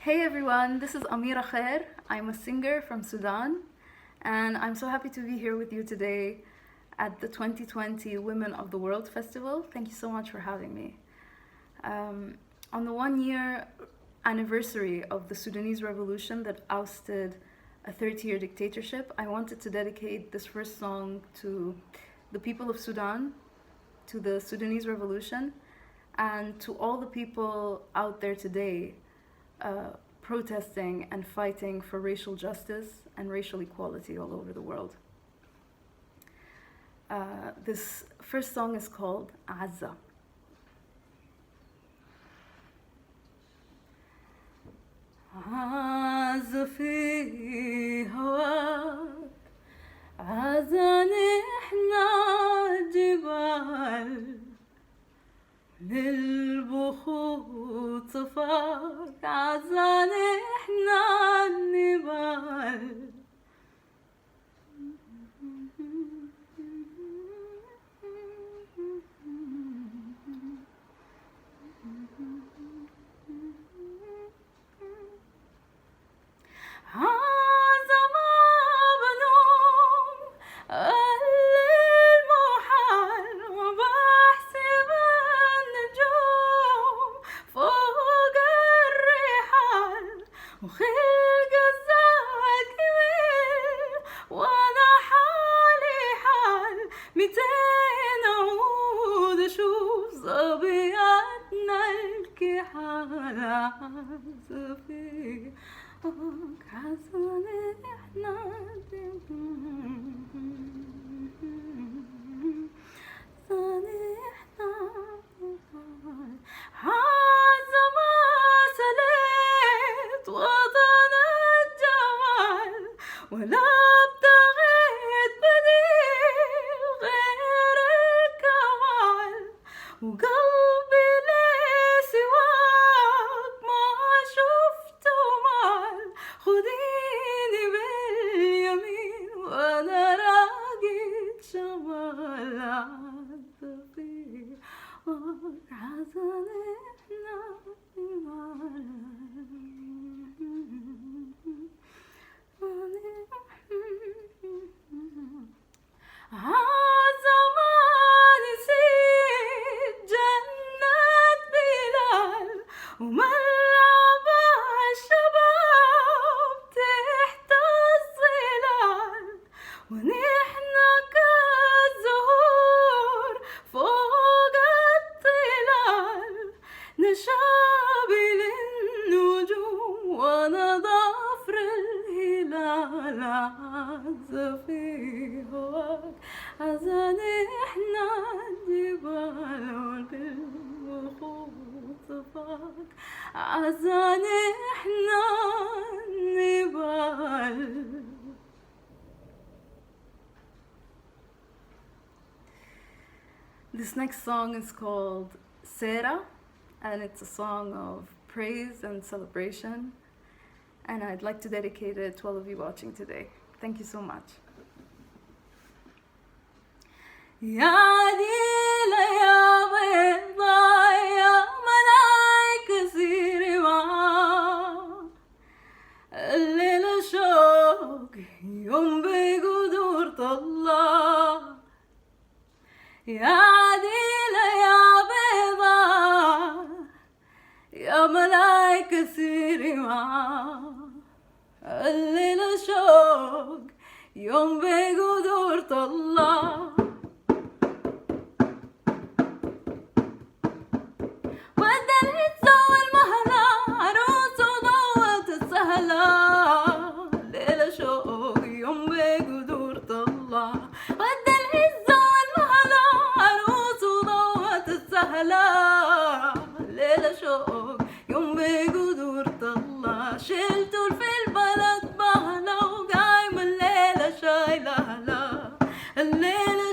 Hey everyone, this is Amira Kheir. I'm a singer from Sudan, and I'm so happy to be here with you today at the 2020 Women of the World Festival. Thank you so much for having me. On the 1 year anniversary of the Sudanese revolution that ousted a 30-year dictatorship, I wanted to dedicate this first song to the people of Sudan, to the Sudanese revolution, and to all the people out there today protesting and fighting for racial justice and racial equality all over the world. This first song is called Azza. عز في هواك عزا نحنا جبال للبخوت صفاك عزا نحنا النبال عزا ما بنوم أهل المحال وبحسب النجوم فوق الرحال وخلق الزاكمين وأنا حالي حال 200 أعود أشوف صبياتنا الكحال عزفي عزان احنا عزا ما سليت وطن الجمال ولا ابتغيت بديل غير الكمال وقلبي ليه سواك ما شفته مال خديني باليمين وانا راقد شمال عزفي وعزان احنا عزا ما نسيت جنة بلال وملعب الشباب تحت الظلال ونحنا كالزهور فوق الظلال نشابل النجوم ونضافر الهلال عزفي هواك عزان احنا الجبال والبخوت صفاك عزان احنا النبال. This next song is called Sera, and it's a song of praise and celebration, and I'd like to dedicate it to all of you watching today. Thank you so much. يا ديلا يا بيضا يا ملايكة سيري معاك الليلة شوق يوم بقدور طلع يا عديلة يا بيضا يا ملايكة سيري معاك الليلة شوق يوم بقدور طلع ليلة شوق يوم بقدور طلع شلتوا في البلد بهلا وقايمة الليلة شايلة هلا الليلة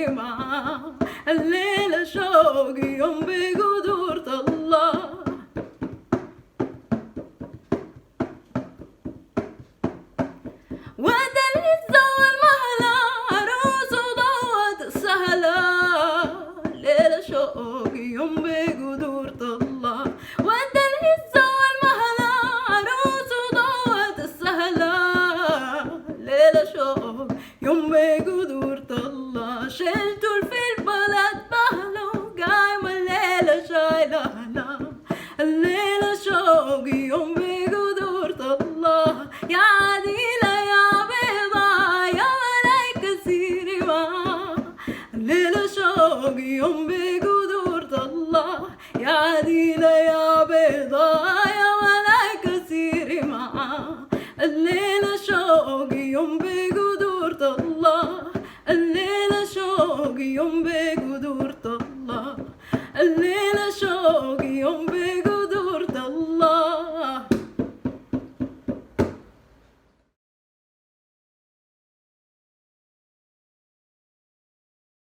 معاه. الليلة شوق يوم بقدرة الله. وقت اللي تزول مهلا عروس وضوت السهلة. ليلة شوق يوم بقدرة الله. وقت اللي تزول مهلا عروس وضوت السهلة. ليلة شوق يوم بقدرة الله. شلتوا في البلد بهلا وقايمة الليلة شايلة هلا. الليلة شوق يوم بقدرة الله. يا عديلة يا بيضا يا ملايكة سيري معاه. الليلة شوق يوم بقدرة الله. يا عديلة يا بيضا يا ملايكة سيري معاه. الليلة شوق يوم بقدرة الله. الليلة شوق يوم بقدرة الله. الليلة